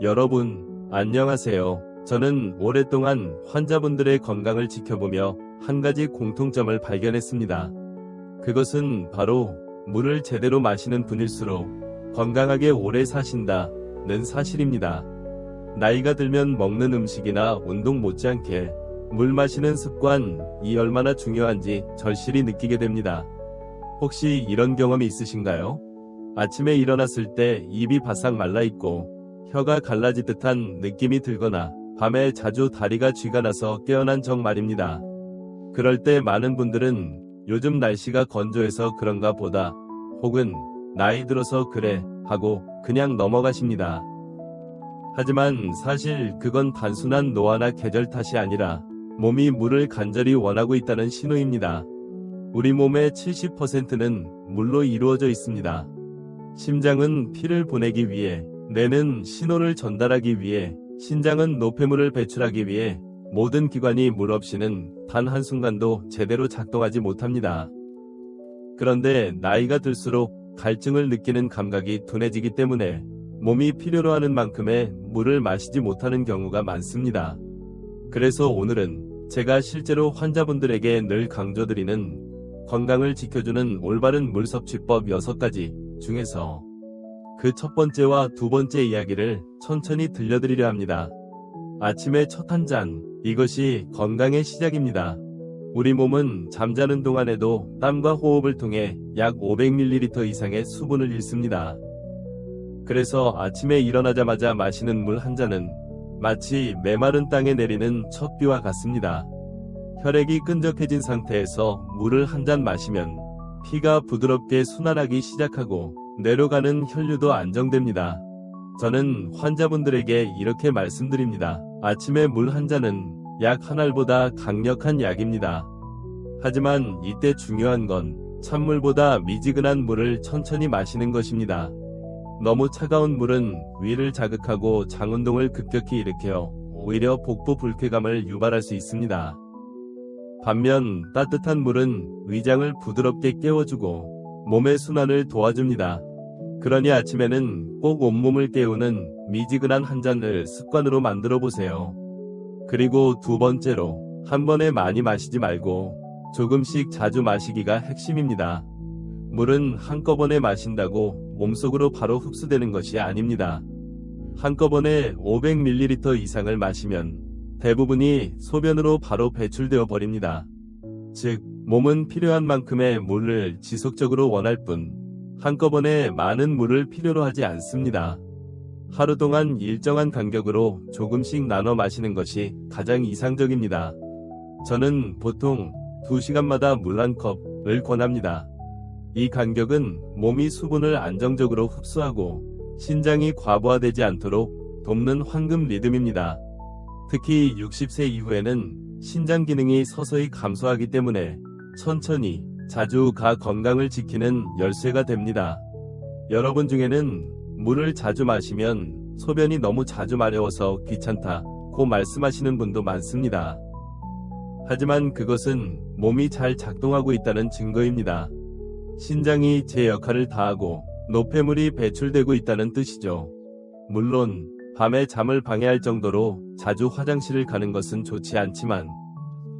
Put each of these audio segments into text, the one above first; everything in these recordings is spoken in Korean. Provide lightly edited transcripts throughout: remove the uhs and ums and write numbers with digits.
여러분, 안녕하세요. 저는 오랫동안 환자분들의 건강을 지켜보며 한 가지 공통점을 발견했습니다. 그것은 바로 물을 제대로 마시는 분일수록 건강하게 오래 사신다는 사실입니다. 나이가 들면 먹는 음식이나 운동 못지않게 물 마시는 습관이 얼마나 중요한지 절실히 느끼게 됩니다. 혹시 이런 경험이 있으신가요? 아침에 일어났을 때 입이 바싹 말라있고 혀가 갈라질 듯한 느낌이 들거나 밤에 자주 다리가 쥐가 나서 깨어난 적 말입니다. 그럴 때 많은 분들은 요즘 날씨가 건조해서 그런가 보다 혹은 나이 들어서 그래 하고 그냥 넘어가십니다. 하지만 사실 그건 단순한 노화나 계절 탓이 아니라 몸이 물을 간절히 원하고 있다는 신호입니다. 우리 몸의 70%는 물로 이루어져 있습니다. 심장은 피를 보내기 위해, 뇌는 신호를 전달하기 위해, 신장은 노폐물을 배출하기 위해 모든 기관이 물 없이는 단 한순간도 제대로 작동하지 못합니다. 그런데 나이가 들수록 갈증을 느끼는 감각이 둔해지기 때문에 몸이 필요로 하는 만큼의 물을 마시지 못하는 경우가 많습니다. 그래서 오늘은 제가 실제로 환자분들에게 늘 강조드리는 건강을 지켜주는 올바른 물 섭취법 6가지 중에서 그 첫 번째와 두 번째 이야기를 천천히 들려드리려 합니다. 아침에 첫 한 잔, 이것이 건강의 시작입니다. 우리 몸은 잠자는 동안에도 땀과 호흡을 통해 약 500ml 이상의 수분을 잃습니다. 그래서 아침에 일어나자마자 마시는 물 한 잔은 마치 메마른 땅에 내리는 첫 비와 같습니다. 혈액이 끈적해진 상태에서 물을 한 잔 마시면 피가 부드럽게 순환하기 시작하고 뇌로 가는 혈류도 안정됩니다. 저는 환자분들에게 이렇게 말씀드립니다. 아침에 물 한 잔은 약 한 알보다 강력한 약입니다. 하지만 이때 중요한 건 찬물보다 미지근한 물을 천천히 마시는 것입니다. 너무 차가운 물은 위를 자극하고 장운동을 급격히 일으켜 오히려 복부 불쾌감을 유발할 수 있습니다. 반면 따뜻한 물은 위장을 부드럽게 깨워주고 몸의 순환을 도와줍니다. 그러니 아침에는 꼭 온몸을 깨우는 미지근한 한 잔을 습관으로 만들어 보세요. 그리고 두 번째로, 한 번에 많이 마시지 말고 조금씩 자주 마시기가 핵심입니다. 물은 한꺼번에 마신다고 몸속으로 바로 흡수되는 것이 아닙니다. 한꺼번에 500ml 이상을 마시면 대부분이 소변으로 바로 배출되어 버립니다. 즉, 몸은 필요한 만큼의 물을 지속적으로 원할 뿐 한꺼번에 많은 물을 필요로 하지 않습니다. 하루 동안 일정한 간격으로 조금씩 나눠 마시는 것이 가장 이상적입니다. 저는 보통 2시간마다 물 한 컵을 권합니다. 이 간격은 몸이 수분을 안정적으로 흡수하고 신장이 과부하되지 않도록 돕는 황금 리듬입니다. 특히 60세 이후에는 신장 기능이 서서히 감소하기 때문에 천천히 자주 건강을 지키는 열쇠가 됩니다. 여러분 중에는 물을 자주 마시면 소변이 너무 자주 마려워서 귀찮다고 말씀하시는 분도 많습니다. 하지만 그것은 몸이 잘 작동하고 있다는 증거입니다. 신장이 제 역할을 다하고 노폐물이 배출되고 있다는 뜻이죠. 물론 밤에 잠을 방해할 정도로 자주 화장실을 가는 것은 좋지 않지만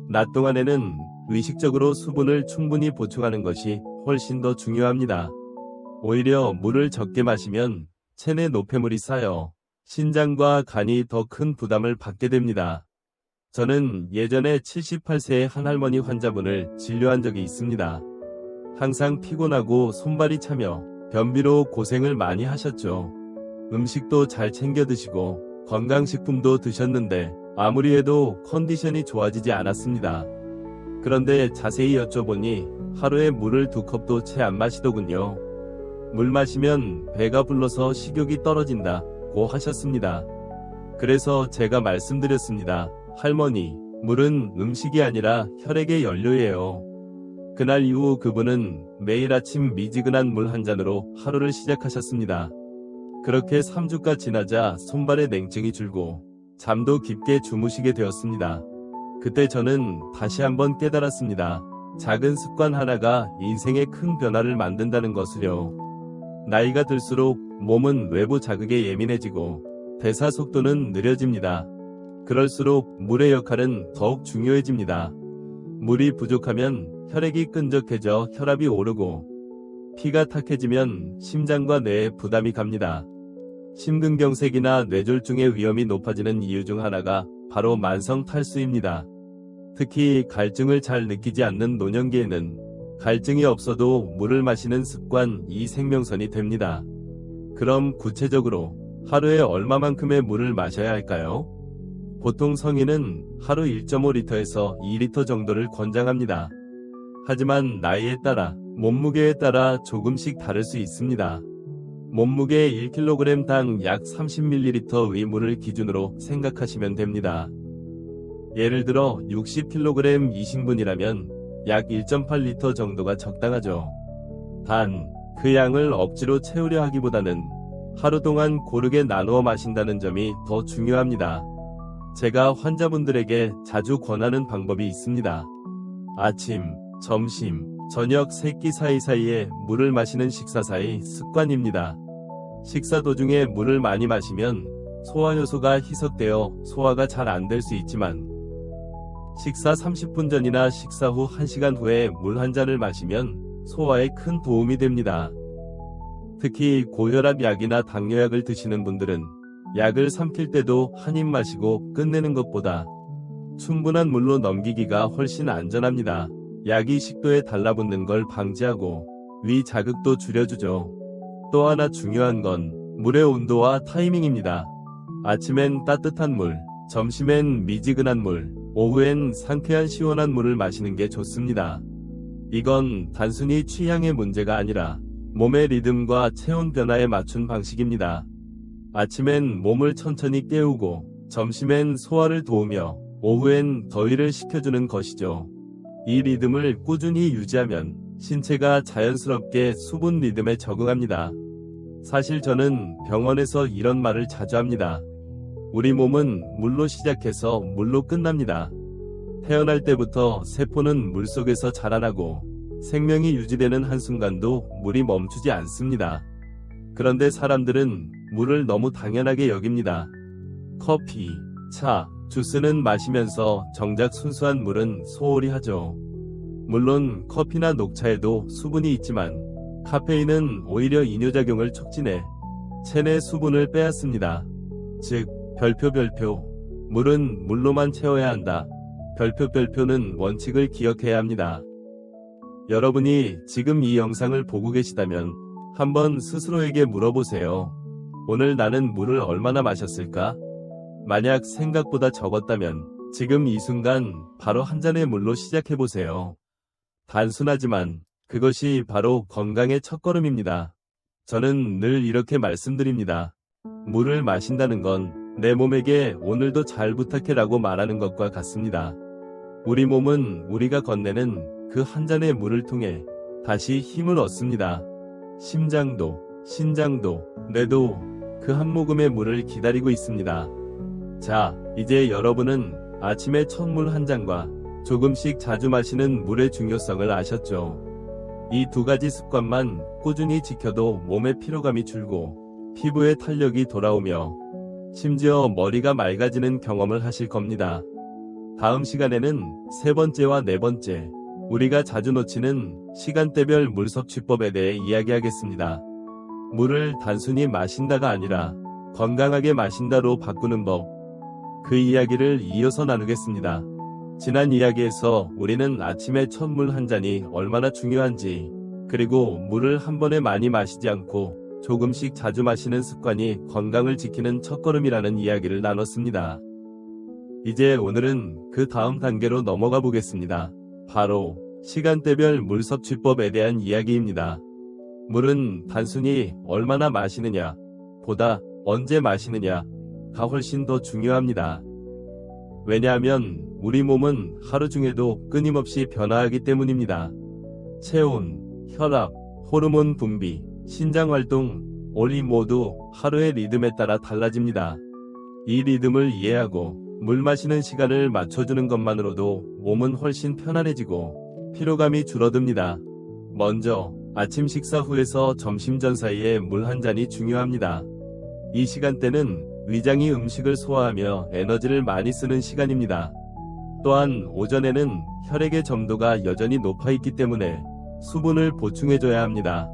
낮 동안에는 의식적으로 수분을 충분히 보충하는 것이 훨씬 더 중요합니다. 오히려 물을 적게 마시면 체내 노폐물이 쌓여 신장과 간이 더 큰 부담을 받게 됩니다. 저는 예전에 78세의 한 할머니 환자분을 진료한 적이 있습니다. 항상 피곤하고 손발이 차며 변비로 고생을 많이 하셨죠. 음식도 잘 챙겨 드시고 건강식품도 드셨는데 아무리 해도 컨디션이 좋아지지 않았습니다. 그런데 자세히 여쭤보니 하루에 물을 2컵도 채 안 마시더군요. 물 마시면 배가 불러서 식욕이 떨어진다고 하셨습니다. 그래서 제가 말씀드렸습니다. 할머니, 물은 음식이 아니라 혈액의 연료예요. 그날 이후 그분은 매일 아침 미지근한 물 한 잔으로 하루를 시작하셨습니다. 그렇게 3주가 지나자 손발의 냉증이 줄고 잠도 깊게 주무시게 되었습니다. 그때 저는 다시 한번 깨달았습니다. 작은 습관 하나가 인생에 큰 변화를 만든다는 것을요. 나이가 들수록 몸은 외부 자극에 예민해지고 대사 속도는 느려집니다. 그럴수록 물의 역할은 더욱 중요해집니다. 물이 부족하면 혈액이 끈적해져 혈압이 오르고 피가 탁해지면 심장과 뇌에 부담이 갑니다. 심근경색이나 뇌졸중의 위험이 높아지는 이유 중 하나가 바로 만성 탈수입니다. 특히 갈증을 잘 느끼지 않는 노년기에는 갈증이 없어도 물을 마시는 습관이 생명선이 됩니다. 그럼 구체적으로 하루에 얼마만큼의 물을 마셔야 할까요? 보통 성인은 하루 1.5리터에서 2리터 정도를 권장합니다. 하지만 나이에 따라, 몸무게에 따라 조금씩 다를 수 있습니다. 몸무게 1kg당 약 30ml의 물을 기준으로 생각하시면 됩니다. 예를 들어 60kg 이신분이라면 약 1.8리터 정도가 적당하죠. 단, 그 양을 억지로 채우려 하기보다는 하루 동안 고르게 나누어 마신다는 점이 더 중요합니다. 제가 환자분들에게 자주 권하는 방법이 있습니다. 아침, 점심, 저녁 3끼 사이사이에 물을 마시는 식사 사이 습관입니다. 식사 도중에 물을 많이 마시면 소화효소가 희석되어 소화가 잘 안 될 수 있지만 식사 30분 전이나 식사 후 1시간 후에 물 한 잔을 마시면 소화에 큰 도움이 됩니다. 특히 고혈압 약이나 당뇨약을 드시는 분들은 약을 삼킬 때도 한 입 마시고 끝내는 것보다 충분한 물로 넘기기가 훨씬 안전합니다. 약이 식도에 달라붙는 걸 방지하고 위 자극도 줄여주죠. 또 하나 중요한 건 물의 온도와 타이밍입니다. 아침엔 따뜻한 물, 점심엔 미지근한 물, 오후엔 상쾌한 시원한 물을 마시는 게 좋습니다. 이건 단순히 취향의 문제가 아니라 몸의 리듬과 체온 변화에 맞춘 방식입니다. 아침엔 몸을 천천히 깨우고 점심엔 소화를 도우며 오후엔 더위를 식혀주는 것이죠. 이 리듬을 꾸준히 유지하면 신체가 자연스럽게 수분 리듬에 적응합니다. 사실 저는 병원에서 이런 말을 자주 합니다. 우리 몸은 물로 시작해서 물로 끝납니다. 태어날 때부터 세포는 물속에서 자라나고 생명이 유지되는 한순간도 물이 멈추지 않습니다. 그런데 사람들은 물을 너무 당연하게 여깁니다. 커피, 차, 주스는 마시면서 정작 순수한 물은 소홀히 하죠. 물론 커피나 녹차에도 수분이 있지만 카페인은 오히려 이뇨작용을 촉진해 체내 수분을 빼앗습니다. 즉, 별표, 물은 물로만 채워야 한다. 별표는 원칙을 기억해야 합니다. 여러분이 지금 이 영상을 보고 계시다면 한번 스스로에게 물어보세요. 오늘 나는 물을 얼마나 마셨을까? 만약 생각보다 적었다면 지금 이 순간 바로 한 잔의 물로 시작해보세요. 단순하지만 그것이 바로 건강의 첫걸음입니다. 저는 늘 이렇게 말씀드립니다. 물을 마신다는 건 내 몸에게 오늘도 잘 부탁해라고 말하는 것과 같습니다. 우리 몸은 우리가 건네는 그 한 잔의 물을 통해 다시 힘을 얻습니다. 심장도, 신장도, 뇌도 그 한 모금의 물을 기다리고 있습니다. 자, 이제 여러분은 아침에 첫 물 한 잔과 조금씩 자주 마시는 물의 중요성을 아셨죠? 이 두 가지 습관만 꾸준히 지켜도 몸의 피로감이 줄고 피부에 탄력이 돌아오며 심지어 머리가 맑아지는 경험을 하실 겁니다. 다음 시간에는 세 번째와 네 번째, 우리가 자주 놓치는 시간대별 물 섭취법에 대해 이야기하겠습니다. 물을 단순히 마신다가 아니라 건강하게 마신다로 바꾸는 법, 그 이야기를 이어서 나누겠습니다. 지난 이야기에서 우리는 아침에 첫 물 한 잔이 얼마나 중요한지, 그리고 물을 한 번에 많이 마시지 않고 조금씩 자주 마시는 습관이 건강을 지키는 첫걸음이라는 이야기를 나눴습니다. 이제 오늘은 그 다음 단계로 넘어가 보겠습니다. 바로 시간대별 물 섭취법에 대한 이야기입니다. 물은 단순히 얼마나 마시느냐 보다 언제 마시느냐가 훨씬 더 중요합니다. 왜냐하면 우리 몸은 하루 중에도 끊임없이 변화하기 때문입니다. 체온, 혈압, 호르몬 분비, 신장활동, 이 모두 하루의 리듬에 따라 달라집니다. 이 리듬을 이해하고 물 마시는 시간을 맞춰주는 것만으로도 몸은 훨씬 편안해지고 피로감이 줄어듭니다. 먼저 아침 식사 후에서 점심 전 사이에 물 한 잔이 중요합니다. 이 시간대는 위장이 음식을 소화하며 에너지를 많이 쓰는 시간입니다. 또한 오전에는 혈액의 점도가 여전히 높아 있기 때문에 수분을 보충해줘야 합니다.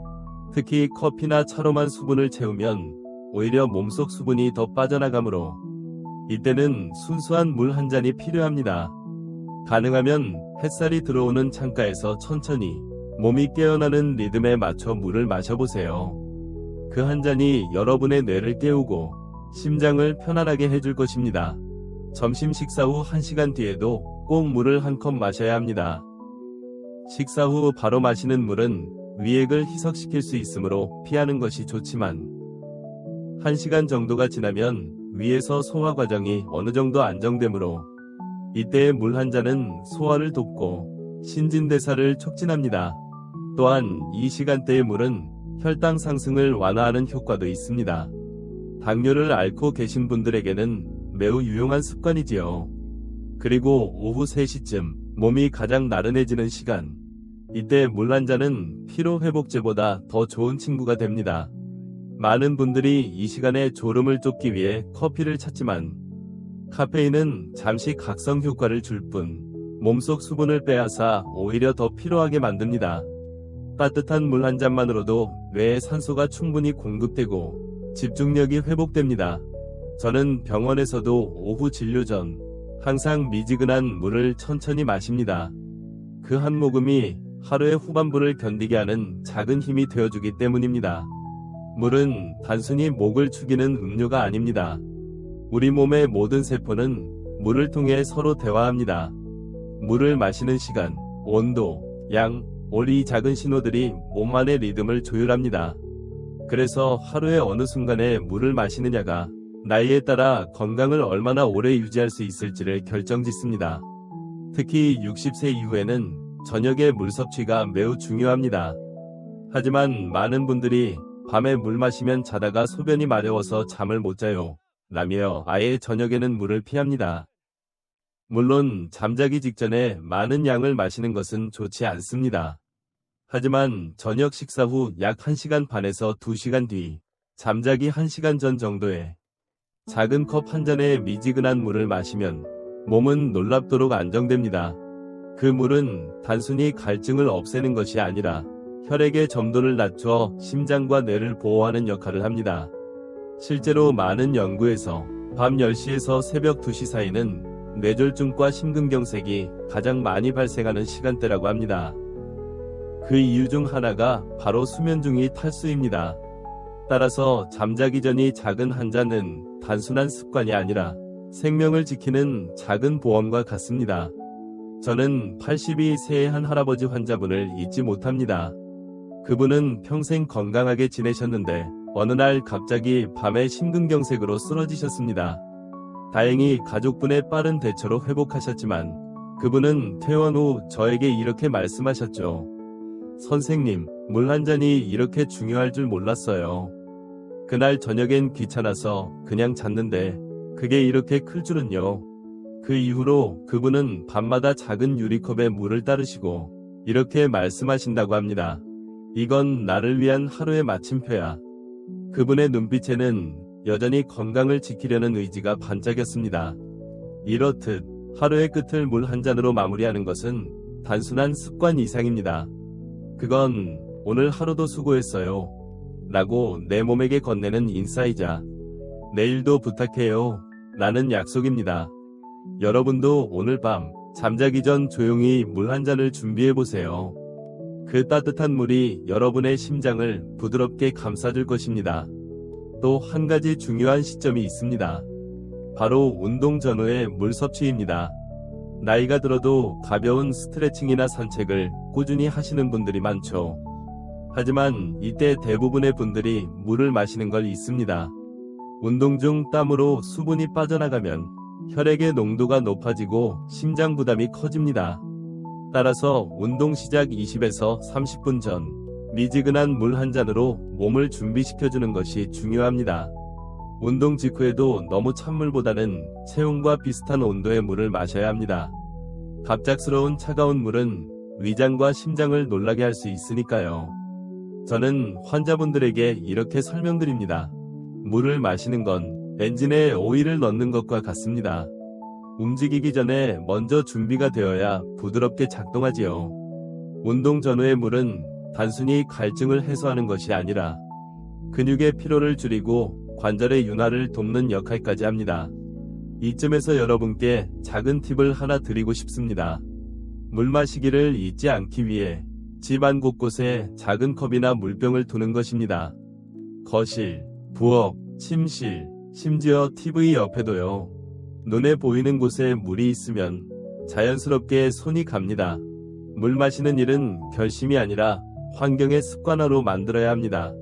특히 커피나 차로만 수분을 채우면 오히려 몸속 수분이 더 빠져나가므로 이때는 순수한 물 한 잔이 필요합니다. 가능하면 햇살이 들어오는 창가에서 천천히 몸이 깨어나는 리듬에 맞춰 물을 마셔보세요. 그 한 잔이 여러분의 뇌를 깨우고 심장을 편안하게 해줄 것입니다. 점심 식사 후 1시간 뒤에도 꼭 물을 한 컵 마셔야 합니다. 식사 후 바로 마시는 물은 위액을 희석시킬 수 있으므로 피하는 것이 좋지만 1시간 정도가 지나면 위에서 소화 과정이 어느 정도 안정되므로 이때의 물 한 잔은 소화를 돕고 신진대사를 촉진합니다. 또한 이 시간대의 물은 혈당 상승을 완화하는 효과도 있습니다. 당뇨를 앓고 계신 분들에게는 매우 유용한 습관이지요. 그리고 오후 3시쯤 몸이 가장 나른해지는 시간, 이때 물 한 잔은 피로회복제보다 더 좋은 친구가 됩니다. 많은 분들이 이 시간에 졸음을 쫓기 위해 커피를 찾지만 카페인은 잠시 각성 효과를 줄 뿐 몸속 수분을 빼앗아 오히려 더 피로하게 만듭니다. 따뜻한 물 한 잔만으로도 뇌에 산소가 충분히 공급되고 집중력이 회복됩니다. 저는 병원에서도 오후 진료 전 항상 미지근한 물을 천천히 마십니다. 그 한 모금이 하루의 후반부를 견디게 하는 작은 힘이 되어주기 때문입니다. 물은 단순히 목을 축이는 음료가 아닙니다. 우리 몸의 모든 세포는 물을 통해 서로 대화합니다. 물을 마시는 시간, 온도, 양, 이 작은 신호들이 몸 안의 리듬을 조율합니다. 그래서 하루의 어느 순간에 물을 마시느냐가 나이에 따라 건강을 얼마나 오래 유지할 수 있을지를 결정짓습니다. 특히 60세 이후에는 저녁의 물 섭취가 매우 중요합니다. 하지만 많은 분들이 밤에 물 마시면 자다가 소변이 마려워서 잠을 못 자요 라며 아예 저녁에는 물을 피합니다. 물론 잠자기 직전에 많은 양을 마시는 것은 좋지 않습니다. 하지만 저녁 식사 후 약 1시간 반에서 2시간 뒤, 잠자기 1시간 전 정도에 작은 컵 한 잔의 미지근한 물을 마시면 몸은 놀랍도록 안정됩니다. 그 물은 단순히 갈증을 없애는 것이 아니라 혈액의 점도를 낮춰 심장과 뇌를 보호하는 역할을 합니다. 실제로 많은 연구에서 밤 10시에서 새벽 2시 사이는 뇌졸중과 심근경색이 가장 많이 발생하는 시간대라고 합니다. 그 이유 중 하나가 바로 수면 중의 탈수입니다. 따라서 잠자기 전이 작은 한 잔은 단순한 습관이 아니라 생명을 지키는 작은 보험과 같습니다. 저는 82세의 한 할아버지 환자분을 잊지 못합니다. 그분은 평생 건강하게 지내셨는데 어느 날 갑자기 밤에 심근경색으로 쓰러지셨습니다. 다행히 가족분의 빠른 대처로 회복하셨지만 그분은 퇴원 후 저에게 이렇게 말씀하셨죠. 선생님, 물 한 잔이 이렇게 중요할 줄 몰랐어요. 그날 저녁엔 귀찮아서 그냥 잤는데 그게 이렇게 클 줄은요. 그 이후로 그분은 밤마다 작은 유리컵에 물을 따르시고 이렇게 말씀하신다고 합니다. 이건 나를 위한 하루의 마침표야. 그분의 눈빛에는 여전히 건강을 지키려는 의지가 반짝였습니다. 이렇듯 하루의 끝을 물 한 잔으로 마무리하는 것은 단순한 습관 이상입니다. 그건 오늘 하루도 수고했어요 라고 내 몸에게 건네는 인사이자 내일도 부탁해요 라는 약속입니다. 여러분도 오늘 밤 잠자기 전 조용히 물 한 잔을 준비해보세요. 그 따뜻한 물이 여러분의 심장을 부드럽게 감싸줄 것입니다. 또 한 가지 중요한 시점이 있습니다. 바로 운동 전후의 물 섭취입니다. 나이가 들어도 가벼운 스트레칭이나 산책을 꾸준히 하시는 분들이 많죠. 하지만 이때 대부분의 분들이 물을 마시는 걸 잊습니다. 운동 중 땀으로 수분이 빠져나가면 혈액의 농도가 높아지고 심장 부담이 커집니다. 따라서 운동 시작 20에서 30분 전 미지근한 물 한 잔으로 몸을 준비시켜주는 것이 중요합니다. 운동 직후에도 너무 찬물보다는 체온과 비슷한 온도의 물을 마셔야 합니다. 갑작스러운 차가운 물은 위장과 심장을 놀라게 할 수 있으니까요. 저는 환자분들에게 이렇게 설명드립니다. 물을 마시는 건 엔진에 오일을 넣는 것과 같습니다. 움직이기 전에 먼저 준비가 되어야 부드럽게 작동하지요. 운동 전후의 물은 단순히 갈증을 해소하는 것이 아니라 근육의 피로를 줄이고 관절의 윤활을 돕는 역할까지 합니다. 이쯤에서 여러분께 작은 팁을 하나 드리고 싶습니다. 물 마시기를 잊지 않기 위해 집안 곳곳에 작은 컵이나 물병을 두는 것입니다. 거실, 부엌, 침실, 심지어 TV 옆에도요. 눈에 보이는 곳에 물이 있으면 자연스럽게 손이 갑니다. 물 마시는 일은 결심이 아니라 환경의 습관화로 만들어야 합니다.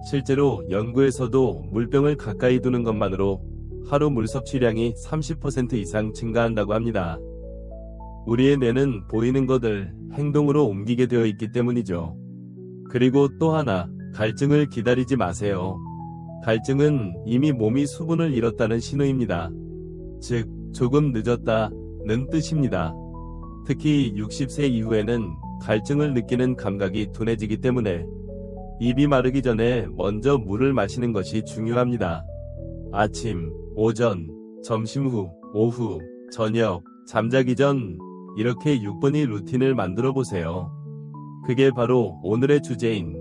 실제로 연구에서도 물병을 가까이 두는 것만으로 하루 물 섭취량이 30% 이상 증가한다고 합니다. 우리의 뇌는 보이는 것을 행동으로 옮기게 되어 있기 때문이죠. 그리고 또 하나, 갈증을 기다리지 마세요. 갈증은 이미 몸이 수분을 잃었다는 신호입니다. 즉, 조금 늦었다는 뜻입니다. 특히 60세 이후에는 갈증을 느끼는 감각이 둔해지기 때문에 입이 마르기 전에 먼저 물을 마시는 것이 중요합니다. 아침, 오전, 점심 후, 오후, 저녁, 잠자기 전 이렇게 6번의 루틴을 만들어 보세요. 그게 바로 오늘의 주제인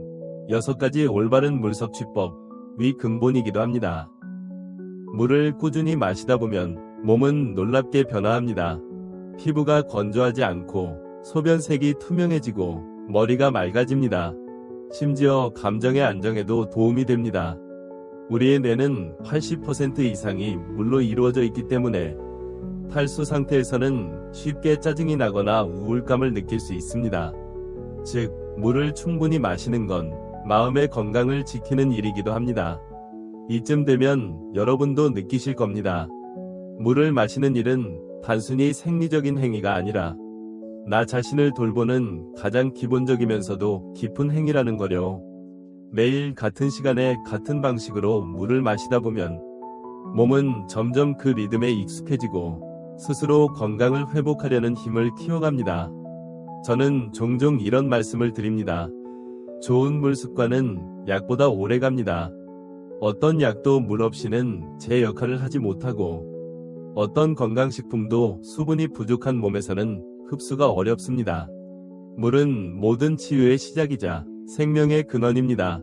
6가지 올바른 물 섭취법의 근본이기도 합니다. 물을 꾸준히 마시다 보면 몸은 놀랍게 변화합니다. 피부가 건조하지 않고 소변색이 투명해지고 머리가 맑아집니다. 심지어 감정의 안정에도 도움이 됩니다. 우리의 뇌는 80% 이상이 물로 이루어져 있기 때문에 탈수 상태에서는 쉽게 짜증이 나거나 우울감을 느낄 수 있습니다. 즉, 물을 충분히 마시는 건 마음의 건강을 지키는 일이기도 합니다. 이쯤 되면 여러분도 느끼실 겁니다. 물을 마시는 일은 단순히 생리적인 행위가 아니라 나 자신을 돌보는 가장 기본적이면서도 깊은 행위라는 거요. 매일 같은 시간에 같은 방식으로 물을 마시다 보면 몸은 점점 그 리듬에 익숙해지고 스스로 건강을 회복하려는 힘을 키워갑니다. 저는 종종 이런 말씀을 드립니다. 좋은 물 습관은 약보다 오래 갑니다. 어떤 약도 물 없이는 제 역할을 하지 못하고 어떤 건강식품도 수분이 부족한 몸에서는 흡수가 어렵습니다. 물은 모든 치유의 시작이자 생명의 근원입니다.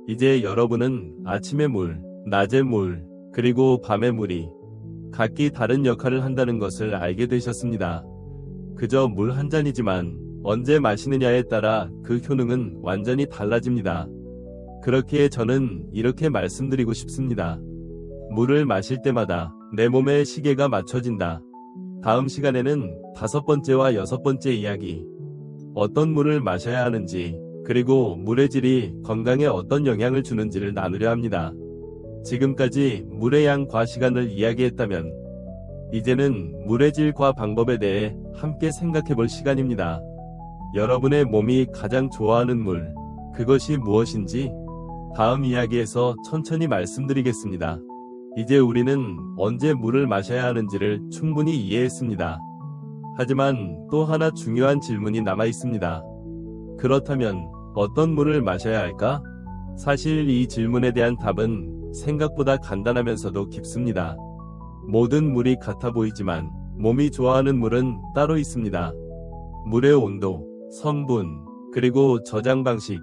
이제 여러분은 아침의 물, 낮의 물, 그리고 밤의 물이 각기 다른 역할을 한다는 것을 알게 되셨습니다. 그저 물 한 잔이지만 언제 마시느냐에 따라 그 효능은 완전히 달라집니다. 그렇기에 저는 이렇게 말씀드리고 싶습니다. 물을 마실 때마다 내 몸의 시계가 맞춰진다. 다음 시간에는 5번째와 6번째 이야기, 어떤 물을 마셔야 하는지, 그리고 물의 질이 건강에 어떤 영향을 주는지를 나누려 합니다. 지금까지 물의 양과 시간을 이야기했다면 이제는 물의 질과 방법에 대해 함께 생각해 볼 시간입니다. 여러분의 몸이 가장 좋아하는 물, 그것이 무엇인지 다음 이야기에서 천천히 말씀드리겠습니다. 이제 우리는 언제 물을 마셔야 하는지를 충분히 이해했습니다. 하지만 또 하나 중요한 질문이 남아 있습니다. 그렇다면 어떤 물을 마셔야 할까? 사실 이 질문에 대한 답은 생각보다 간단하면서도 깊습니다. 모든 물이 같아 보이지만 몸이 좋아하는 물은 따로 있습니다. 물의 온도, 성분, 그리고 저장 방식,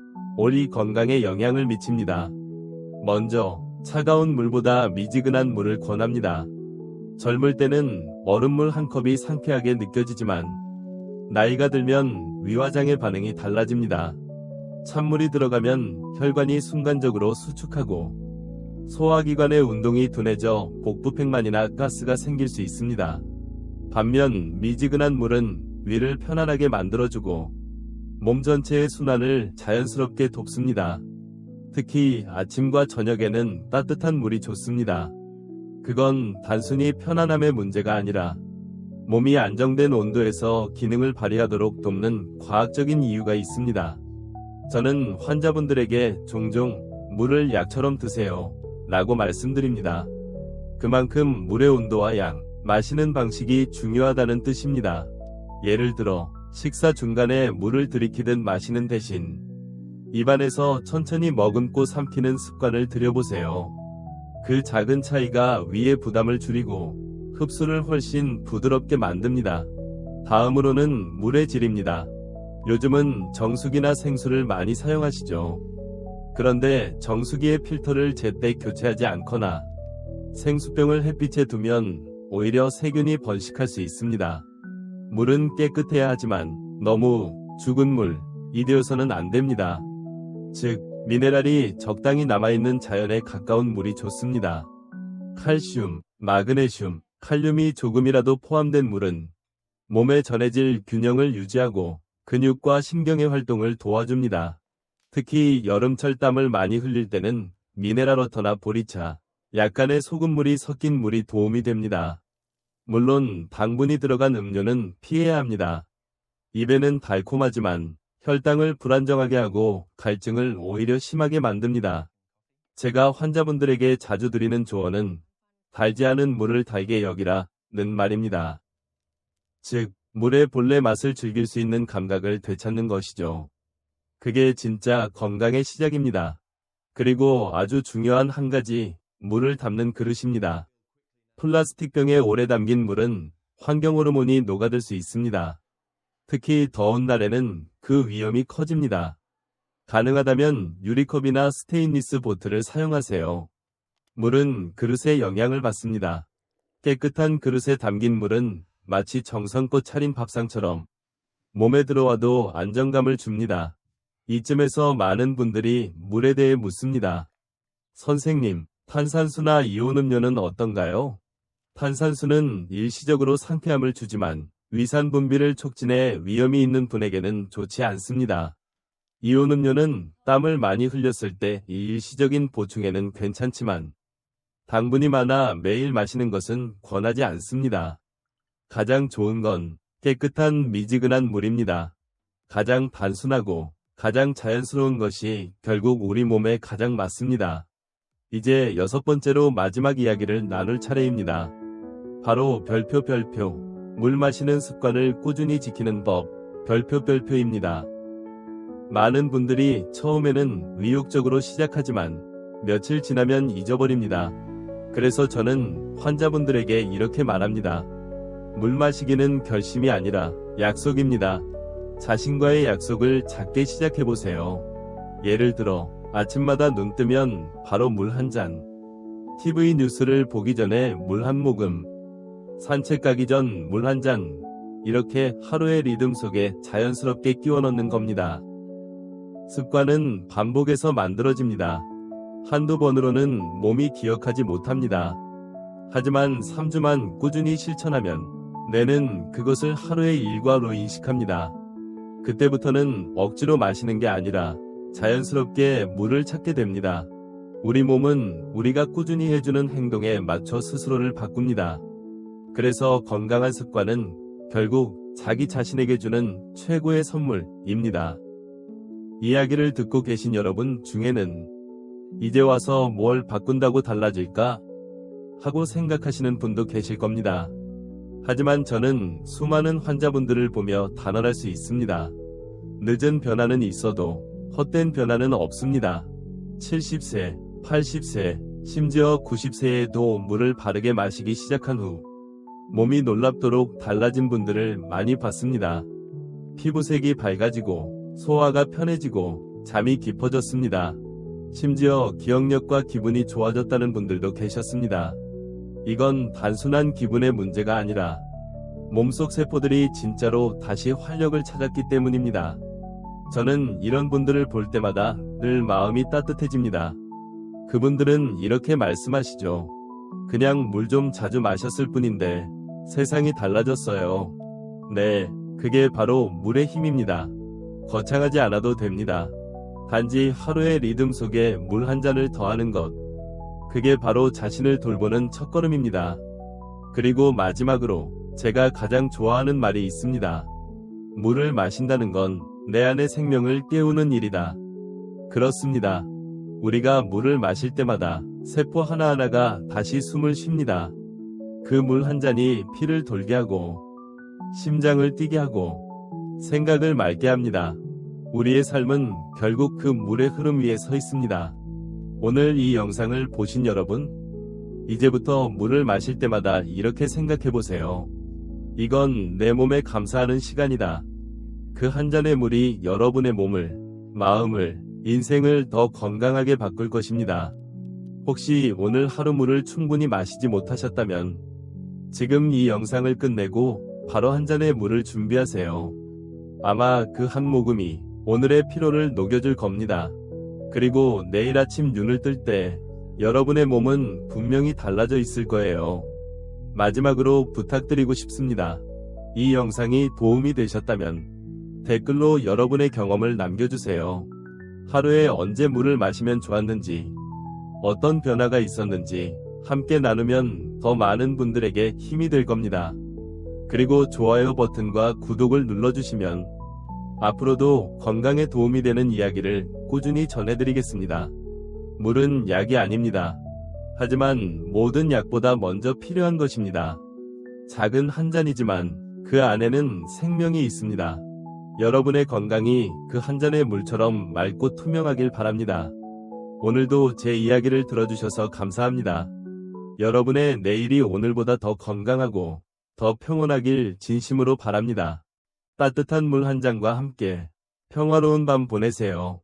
이 건강에 영향을 미칩니다. 먼저 차가운 물보다 미지근한 물을 권합니다. 젊을 때는 얼음물 한 컵이 상쾌하게 느껴지지만 나이가 들면 위화장의 반응이 달라집니다. 찬물이 들어가면 혈관이 순간적으로 수축하고 소화기관의 운동이 둔해져 복부팽만이나 가스가 생길 수 있습니다. 반면 미지근한 물은 위를 편안하게 만들어주고 몸 전체의 순환을 자연스럽게 돕습니다. 특히 아침과 저녁에는 따뜻한 물이 좋습니다. 그건 단순히 편안함의 문제가 아니라 몸이 안정된 온도에서 기능을 발휘하도록 돕는 과학적인 이유가 있습니다. 저는 환자분들에게 종종 물을 약처럼 드세요 라고 말씀드립니다. 그만큼 물의 온도와 양, 마시는 방식이 중요하다는 뜻입니다. 예를 들어 식사 중간에 물을 들이키듯 마시는 대신 입안에서 천천히 머금고 삼키는 습관을 들여보세요. 그 작은 차이가 위의 부담을 줄이고 흡수를 훨씬 부드럽게 만듭니다. 다음으로는 물의 질입니다. 요즘은 정수기나 생수를 많이 사용하시죠. 그런데 정수기의 필터를 제때 교체하지 않거나 생수병을 햇빛에 두면 오히려 세균이 번식할 수 있습니다. 물은 깨끗해야 하지만 너무 죽은 물이 되어서는 안 됩니다. 즉, 미네랄이 적당히 남아있는 자연에 가까운 물이 좋습니다. 칼슘, 마그네슘, 칼륨이 조금이라도 포함된 물은 몸의 전해질 균형을 유지하고 근육과 신경의 활동을 도와줍니다. 특히 여름철 땀을 많이 흘릴 때는 미네랄워터나 보리차, 약간의 소금물이 섞인 물이 도움이 됩니다. 물론 당분이 들어간 음료는 피해야 합니다. 입에는 달콤하지만 혈당을 불안정하게 하고 갈증을 오히려 심하게 만듭니다. 제가 환자분들에게 자주 드리는 조언은 달지 않은 물을 달게 여기라는 말입니다. 즉, 물의 본래 맛을 즐길 수 있는 감각을 되찾는 것이죠. 그게 진짜 건강의 시작입니다. 그리고 아주 중요한 한 가지, 물을 담는 그릇입니다. 플라스틱병에 오래 담긴 물은 환경 호르몬이 녹아들 수 있습니다. 특히 더운 날에는 그 위험이 커집니다. 가능하다면 유리컵이나 스테인리스 보틀을 사용하세요. 물은 그릇에 영향을 받습니다. 깨끗한 그릇에 담긴 물은 마치 정성껏 차린 밥상처럼 몸에 들어와도 안정감을 줍니다. 이쯤에서 많은 분들이 물에 대해 묻습니다. 선생님, 탄산수나 이온 음료는 어떤가요? 탄산수는 일시적으로 상쾌함을 주지만 위산 분비를 촉진해 위험이 있는 분에게는 좋지 않습니다. 이온 음료는 땀을 많이 흘렸을 때 일시적인 보충에는 괜찮지만 당분이 많아 매일 마시는 것은 권하지 않습니다. 가장 좋은 건 깨끗한 미지근한 물입니다. 가장 단순하고 가장 자연스러운 것이 결국 우리 몸에 가장 맞습니다. 이제 6번째로 마지막 이야기를 나눌 차례입니다. 바로 별표. 물 마시는 습관을 꾸준히 지키는 법, 별표입니다. 많은 분들이 처음에는 의욕적으로 시작하지만 며칠 지나면 잊어버립니다. 그래서 저는 환자분들에게 이렇게 말합니다. 물 마시기는 결심이 아니라 약속입니다. 자신과의 약속을 작게 시작해보세요. 예를 들어 아침마다 눈 뜨면 바로 물 한 잔, TV 뉴스를 보기 전에 물 한 모금, 산책 가기 전 물 한 잔, 이렇게 하루의 리듬 속에 자연스럽게 끼워 넣는 겁니다. 습관은 반복해서 만들어집니다. 한두 번으로는 몸이 기억하지 못합니다. 하지만 3주만 꾸준히 실천하면 뇌는 그것을 하루의 일과로 인식합니다. 그때부터는 억지로 마시는 게 아니라 자연스럽게 물을 찾게 됩니다. 우리 몸은 우리가 꾸준히 해주는 행동에 맞춰 스스로를 바꿉니다. 그래서 건강한 습관은 결국 자기 자신에게 주는 최고의 선물입니다. 이야기를 듣고 계신 여러분 중에는 이제 와서 뭘 바꾼다고 달라질까? 하고 생각하시는 분도 계실 겁니다. 하지만 저는 수많은 환자분들을 보며 단언할 수 있습니다. 늦은 변화는 있어도 헛된 변화는 없습니다. 70세, 80세, 심지어 90세에도 물을 바르게 마시기 시작한 후 몸이 놀랍도록 달라진 분들을 많이 봤습니다. 피부색이 밝아지고 소화가 편해지고 잠이 깊어졌습니다. 심지어 기억력과 기분이 좋아졌다는 분들도 계셨습니다. 이건 단순한 기분의 문제가 아니라 몸속 세포들이 진짜로 다시 활력을 찾았기 때문입니다. 저는 이런 분들을 볼 때마다 늘 마음이 따뜻해집니다. 그분들은 이렇게 말씀하시죠. 그냥 물 좀 자주 마셨을 뿐인데 세상이 달라졌어요. 네, 그게 바로 물의 힘입니다. 거창하지 않아도 됩니다. 단지 하루의 리듬 속에 물 한 잔을 더하는 것. 그게 바로 자신을 돌보는 첫걸음입니다. 그리고 마지막으로 제가 가장 좋아하는 말이 있습니다. 물을 마신다는 건 내 안의 생명을 깨우는 일이다. 그렇습니다. 우리가 물을 마실 때마다 세포 하나하나가 다시 숨을 쉽니다. 그 물 한 잔이 피를 돌게 하고 심장을 뛰게 하고 생각을 맑게 합니다. 우리의 삶은 결국 그 물의 흐름 위에 서 있습니다. 오늘 이 영상을 보신 여러분, 이제부터 물을 마실 때마다 이렇게 생각해 보세요. 이건 내 몸에 감사하는 시간이다. 그 한 잔의 물이 여러분의 몸을, 마음을, 인생을 더 건강하게 바꿀 것입니다. 혹시 오늘 하루 물을 충분히 마시지 못하셨다면 지금 이 영상을 끝내고 바로 한 잔의 물을 준비하세요. 아마 그 한 모금이 오늘의 피로를 녹여줄 겁니다. 그리고 내일 아침 눈을 뜰 때 여러분의 몸은 분명히 달라져 있을 거예요. 마지막으로 부탁드리고 싶습니다. 이 영상이 도움이 되셨다면 댓글로 여러분의 경험을 남겨주세요. 하루에 언제 물을 마시면 좋았는지, 어떤 변화가 있었는지 함께 나누면 더 많은 분들에게 힘이 될 겁니다. 그리고 좋아요 버튼과 구독을 눌러주시면 앞으로도 건강에 도움이 되는 이야기를 꾸준히 전해드리겠습니다. 물은 약이 아닙니다. 하지만 모든 약보다 먼저 필요한 것입니다. 작은 한 잔이지만 그 안에는 생명이 있습니다. 여러분의 건강이 그 한 잔의 물처럼 맑고 투명하길 바랍니다. 오늘도 제 이야기를 들어주셔서 감사합니다. 여러분의 내일이 오늘보다 더 건강하고 더 평온하길 진심으로 바랍니다. 따뜻한 물 한 잔과 함께 평화로운 밤 보내세요.